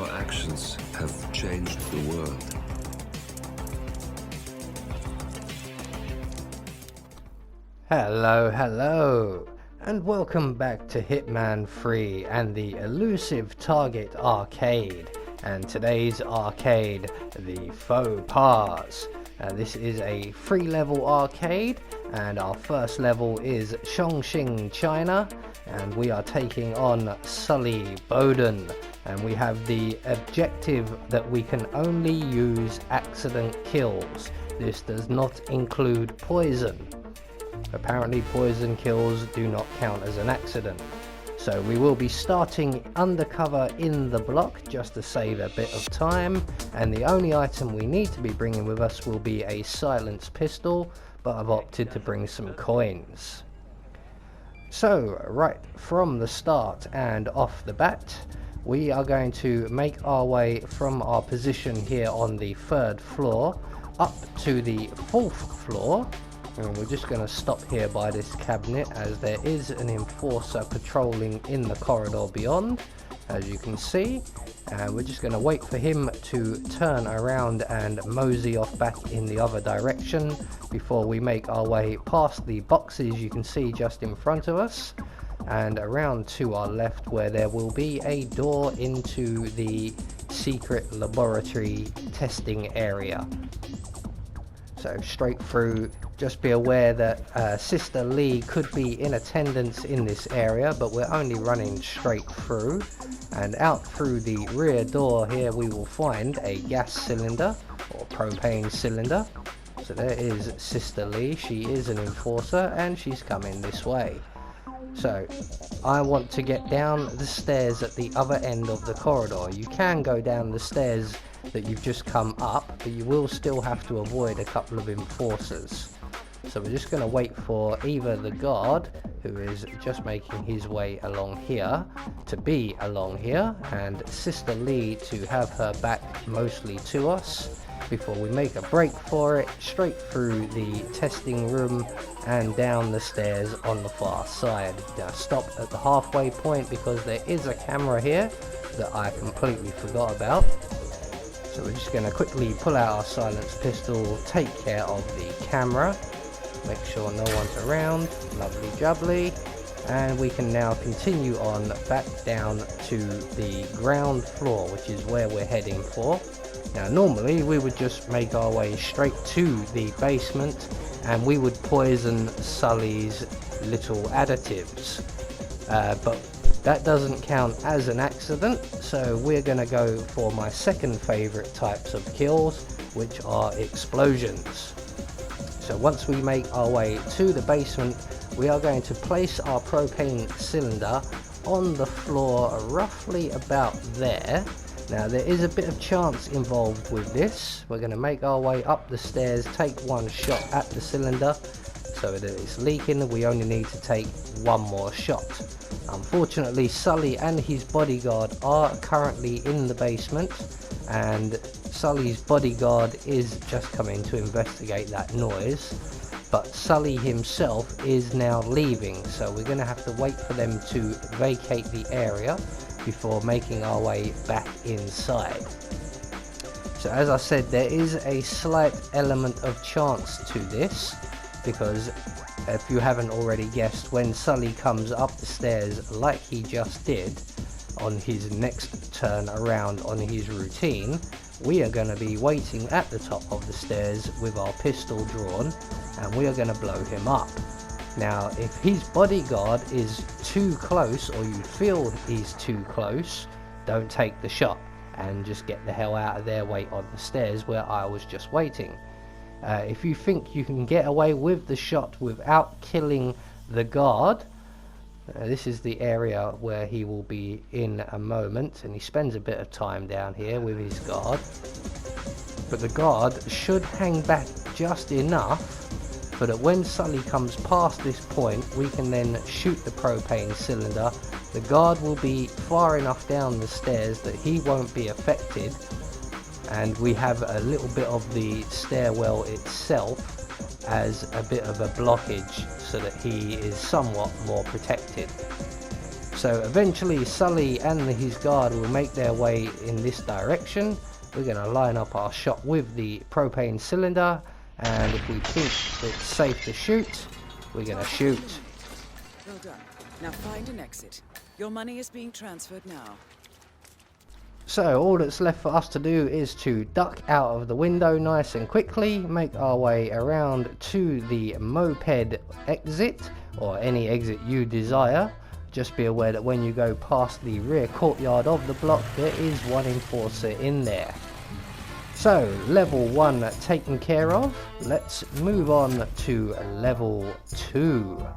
Your actions have changed the world. Hello, and welcome back to Hitman 3 and the Elusive Target Arcade. And today's arcade, the Faux Pas. This is a 3-level arcade, and our first level is Xiangxing China, and we are taking on Sully Bowden. And we have the objective that we can only use accident kills. This does not include poison. Apparently poison kills do not count as an accident. So we will be starting undercover in the block just to save a bit of time, and the only item we need to be bringing with us will be a silenced pistol, but I've opted to bring some coins. So right from the start and off the bat, we are going to make our way from our position here on the 3rd floor up to the 4th floor. And we're just going to stop here by this cabinet, as there is an enforcer patrolling in the corridor beyond, as you can see. And we're just going to wait for him to turn around and mosey off back in the other direction before we make our way past the boxes you can see just in front of us, and around to our left, where there will be a door into the secret laboratory testing area. So straight through. Just be aware that Sister Lee could be in attendance in this area, but we're only running straight through. And out through the rear door here we will find a gas cylinder or propane cylinder. So there is Sister Lee. She is an enforcer and she's coming this way. So I want to get down the stairs at the other end of the corridor. You can go down the stairs that you've just come up, but you will still have to avoid a couple of enforcers. So we're just going to wait for either the guard, who is just making his way along here, to be along here, and Sister Lee to have her back mostly to us before we make a break for it, straight through the testing room and down the stairs on the far side. Now stop at the halfway point because there is a camera here that I completely forgot about. So we're just going to quickly pull out our silenced pistol, take care of the camera, make sure no one's around, lovely jubbly, and we can now continue on back down to the ground floor, which is where we're heading for. Now normally we would just make our way straight to the basement and we would poison Sully's little additives, but that doesn't count as an accident, so we're going to go for my second favourite types of kills, which are explosions. So once we make our way to the basement, we are going to place our propane cylinder on the floor roughly about there. Now there is a bit of chance involved with this. We're going to make our way up the stairs, take one shot at the cylinder so that it's leaking. We only need to take one more shot. Unfortunately, Sully and his bodyguard are currently in the basement, and Sully's bodyguard is just coming to investigate that noise, but Sully himself is now leaving, so we're going to have to wait for them to vacate the area before making our way back inside. So as I said, there is a slight element of chance to this, because if you haven't already guessed, when Sully comes up the stairs like he just did on his next turn around on his routine, we are going to be waiting at the top of the stairs with our pistol drawn, and we are going to blow him up. Now if his bodyguard is too close, or you feel he's too close, don't take the shot and just get the hell out of there, wait on the stairs where I was just waiting. If you think you can get away with the shot without killing the guard, this is the area where he will be in a moment, and he spends a bit of time down here with his guard. But the guard should hang back just enough so that when Sully comes past this point, we can then shoot the propane cylinder. The guard will be far enough down the stairs that he won't be affected, and we have a little bit of the stairwell itself as a bit of a blockage so that he is somewhat more protected. So eventually Sully and his guard will make their way in this direction. We're going to line up our shot with the propane cylinder, and if we think it's safe to shoot, we're going to shoot. Well done. Now find an exit. Your money is being transferred now. So all that's left for us to do is to duck out of the window nice and quickly, make our way around to the moped exit, or any exit you desire. Just be aware that when you go past the rear courtyard of the block, there is one enforcer in there. So level 1 taken care of. Let's move on to level 2.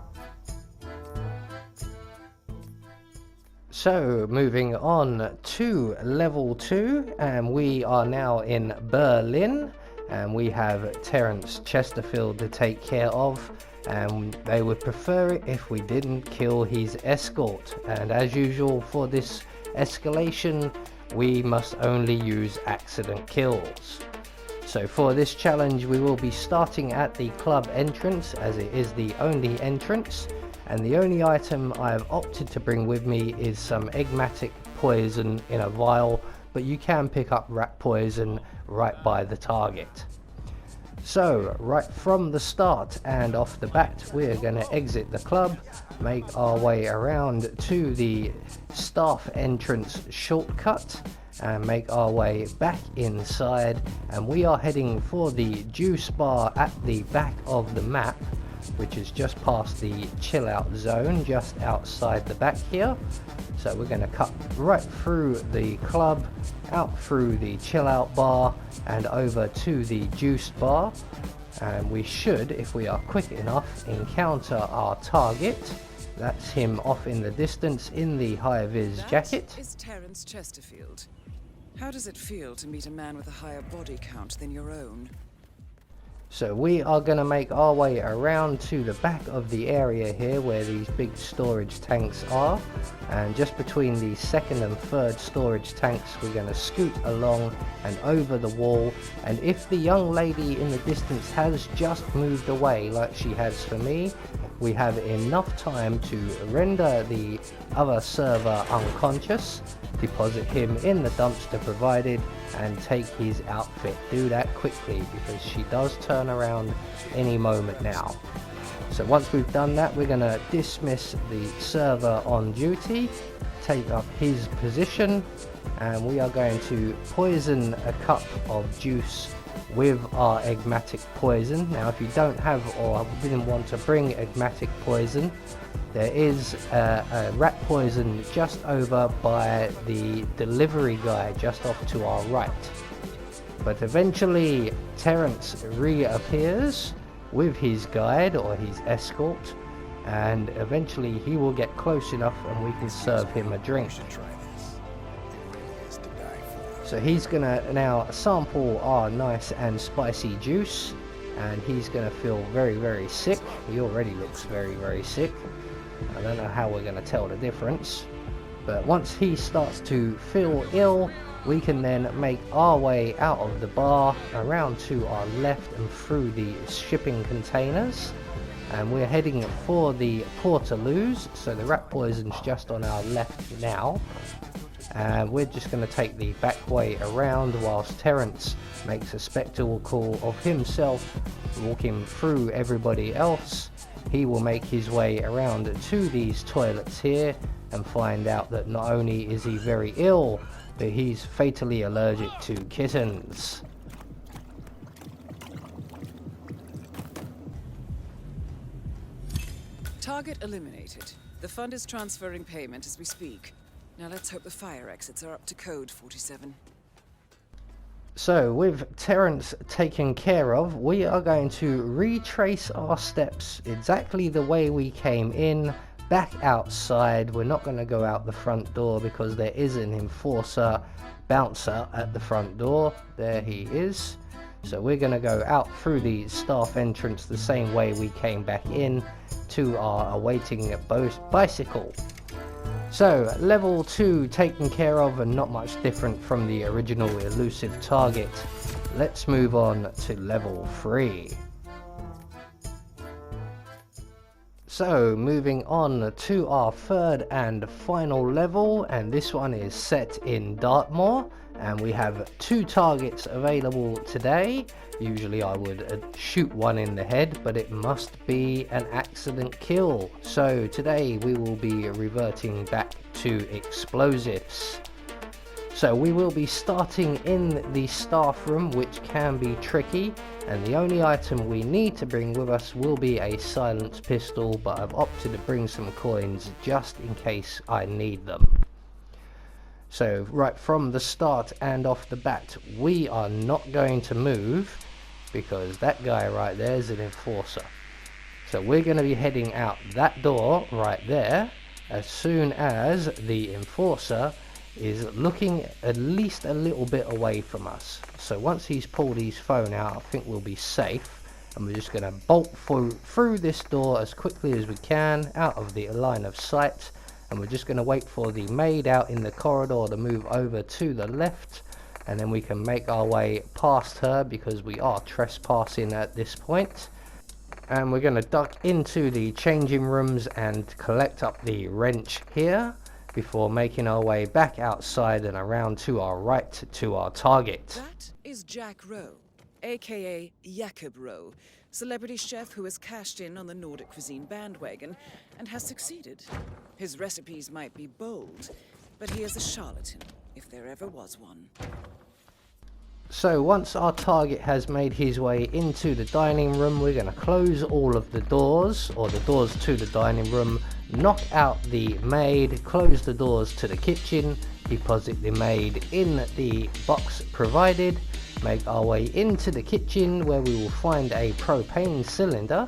So moving on to level 2, and we are now in Berlin, and we have Terence Chesterfield to take care of, and they would prefer it if we didn't kill his escort. And as usual for this escalation, we must only use accident kills. So for this challenge we will be starting at the club entrance, as it is the only entrance, and the only item I have opted to bring with me is some eggmatic poison in a vial, but you can pick up rat poison right by the target. So right from the start and off the bat, we're going to exit the club, make our way around to the staff entrance shortcut, and make our way back inside, and we are heading for the juice bar at the back of the map, which is just past the chill out zone just outside the back here. So we're going to cut right through the club, out through the chill out bar and over to the juice bar, and we should, if we are quick enough, encounter our target. That's him off in the distance in the high-vis jacket. That is Terence Chesterfield. How does it feel to meet a man with a higher body count than your own? So we are going to make our way around to the back of the area here where these big storage tanks are, and just between the second and third storage tanks we're going to scoot along and over the wall, and if the young lady in the distance has just moved away like she has for me, we have enough time to render the other server unconscious, deposit him in the dumpster provided, and take his outfit. Do that quickly because she does turn around any moment now. So once we've done that, we're going to dismiss the server on duty, take up his position, and we are going to poison a cup of juice with our eggmatic poison. Now if you don't have or didn't want to bring eggmatic poison, there is a rat poison just over by the delivery guy just off to our right. But eventually Terence reappears with his guide or his escort, and eventually he will get close enough and we can serve him a drink. So he's gonna now sample our nice and spicy juice, and he's gonna feel very, very sick. He already looks very, very sick. I don't know how we're gonna tell the difference, but once he starts to feel ill, we can then make our way out of the bar, around to our left and through the shipping containers, and we're heading for the Portaloos. So the rat poison's just on our left now, and we're just going to take the back way around whilst Terence makes a spectacle of himself walking through everybody else. He will make his way around to these toilets here and find out that not only is he very ill, but he's fatally allergic to kittens. Target eliminated. The fund is transferring payment as we speak. Now let's hope the fire exits are up to code 47. So with Terence taken care of, we are going to retrace our steps exactly the way we came in, back outside. We're not going to go out the front door because there is an enforcer bouncer at the front door. There he is. So we're going to go out through the staff entrance the same way we came back in to our awaiting bicycle. So level 2 taken care of, and not much different from the original elusive target. Let's move on to level 3. So moving on to our third and final level, and this one is set in Dartmoor, and we have 2 targets available today. Usually I would shoot one in the head, but it must be an accident kill. So today we will be reverting back to explosives. So we will be starting in the staff room, which can be tricky, and the only item we need to bring with us will be a silenced pistol, but I've opted to bring some coins just in case I need them. So right from the start and off the bat, we are not going to move because that guy right there is an enforcer. So we're going to be heading out that door right there as soon as the enforcer is looking at least a little bit away from us. So once he's pulled his phone out, I think we'll be safe, and we're just going to bolt through this door as quickly as we can out of the line of sight, and we're just going to wait for the maid out in the corridor to move over to the left, and then we can make our way past her because we are trespassing at this point. And we're going to duck into the changing rooms and collect up the wrench here before making our way back outside and around to our right to our target. That is Jack Rowe, aka Jakob Rowe, celebrity chef who has cashed in on the Nordic cuisine bandwagon and has succeeded. His recipes might be bold, but he is a charlatan, if there ever was one. So once our target has made his way into the dining room, we're going to close all of the doors, or the doors to the dining room, knock out the maid, close the doors to the kitchen, deposit the maid in the box provided, make our way into the kitchen where we will find a propane cylinder,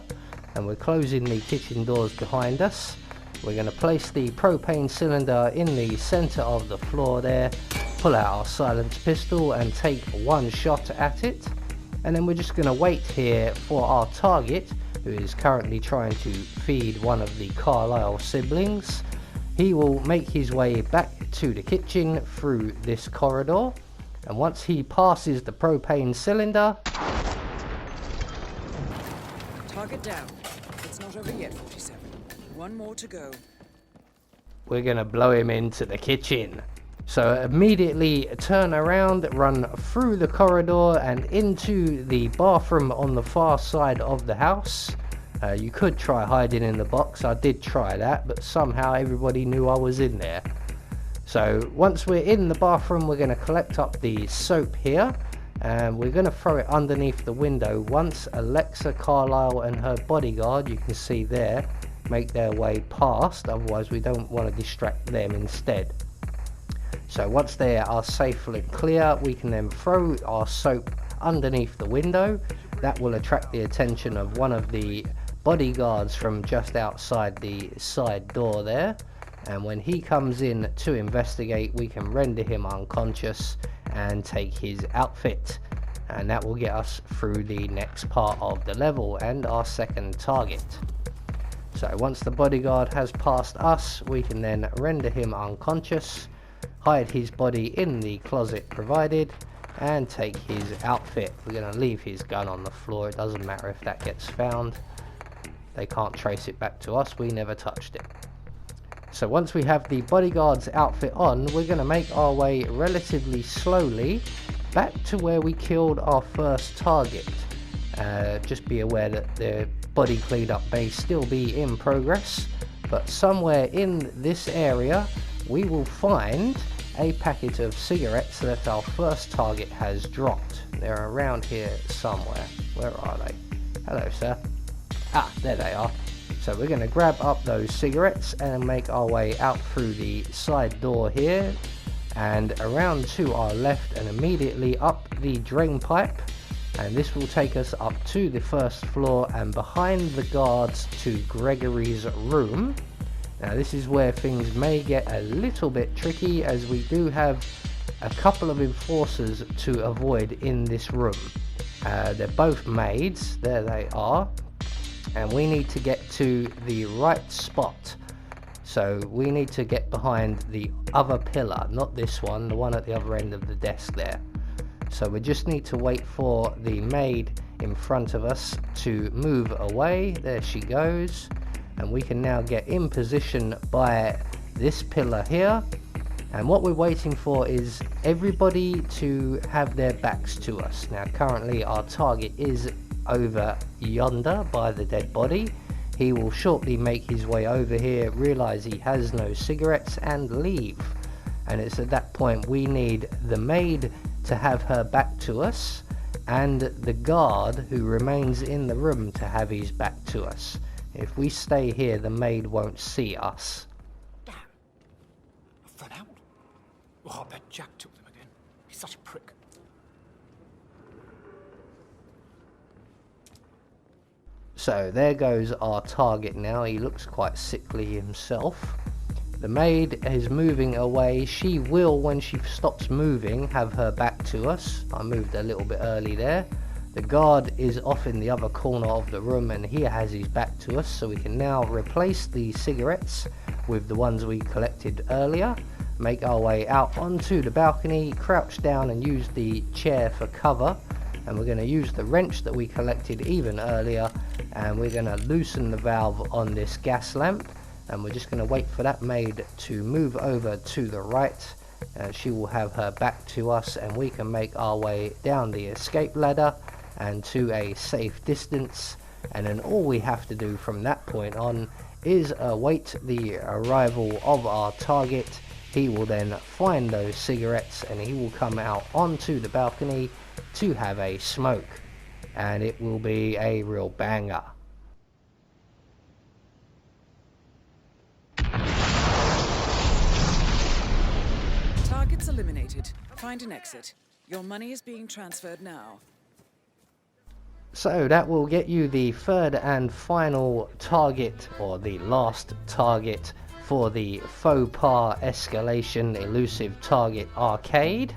and we're closing the kitchen doors behind us. We're going to place the propane cylinder in the center of the floor there, pull out our silenced pistol and take one shot at it, and then we're just going to wait here for our target, who is currently trying to feed one of the Carlisle siblings. He will make his way back to the kitchen through this corridor, and once he passes the propane cylinder... Target down. It's not over yet, 47. One more to go. We're gonna blow him into the kitchen. So immediately turn around, run through the corridor and into the bathroom on the far side of the house. You could try hiding in the box. I did try that, but somehow everybody knew I was in there. So once we're in the bathroom, we're going to collect up the soap here, and we're going to throw it underneath the window. Once Alexa, Carlisle and her bodyguard, you can see there, make their way past, otherwise we don't want to distract them instead. So once they are safe and clear, we can then throw our soap underneath the window. That will attract the attention of one of the bodyguards from just outside the side door there, and when he comes in to investigate, we can render him unconscious and take his outfit, and that will get us through the next part of the level and our second target. So once the bodyguard has passed us, we can then render him unconscious, hide his body in the closet provided, and take his outfit. We're going to leave his gun on the floor. It doesn't matter if that gets found. They can't trace it back to us. We never touched it. So once we have the bodyguard's outfit on, we're going to make our way relatively slowly back to where we killed our first target. Just be aware that the body cleanup may still be in progress, but somewhere in this area we will find a packet of cigarettes that our first target has dropped. They're around here somewhere. Where are they? Hello, sir. Ah, there they are. So we're going to grab up those cigarettes and make our way out through the side door here and around to our left and immediately up the drain pipe, and this will take us up to the first floor and behind the guards to Gregory's room. Now this is where things may get a little bit tricky, as we do have a couple of enforcers to avoid in this room. They're both maids, there they are, and we need to get to the right spot. So we need to get behind the other pillar, not this one, the one at the other end of the desk there. So we just need to wait for the maid in front of us to move away. There she goes. and we can now get in position by this pillar here. And what we're waiting for is everybody to have their backs to us. Now currently our target is over yonder by the dead body. He will shortly make his way over here, realize he has no cigarettes, and leave. And it's at that point we need the maid to have her back to us, and the guard who remains in the room to have his back to us. If we stay here, the maid won't see us. Damn. I fell out. Oh, I bet Jack took them again. He's such a prick. So there goes our target now. He looks quite sickly himself. The maid is moving away. She will, when she stops moving, have her back to us. I moved a little bit early there. The guard is off in the other corner of the room and he has his back to us, so we can now replace the cigarettes with the ones we collected earlier. Make our way out onto the balcony, crouch down and use the chair for cover. And we're going to use the wrench that we collected even earlier, and we're going to loosen the valve on this gas lamp. And we're just going to wait for that maid to move over to the right, and she will have her back to us, and we can make our way down the escape ladder and to a safe distance. And then all we have to do from that point on is await the arrival of our target. He will then find those cigarettes and he will come out onto the balcony to have a smoke, and it will be a real banger. Targets eliminated. Find an exit. Your money is being transferred now. So that will get you the third and final target, or the last target, for the Faux Pas Escalation Elusive Target Arcade.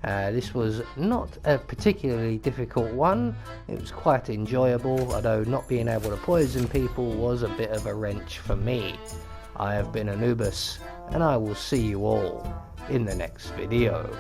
This was not a particularly difficult one. It was quite enjoyable, although not being able to poison people was a bit of a wrench for me. I have been Anubis, and I will see you all in the next video.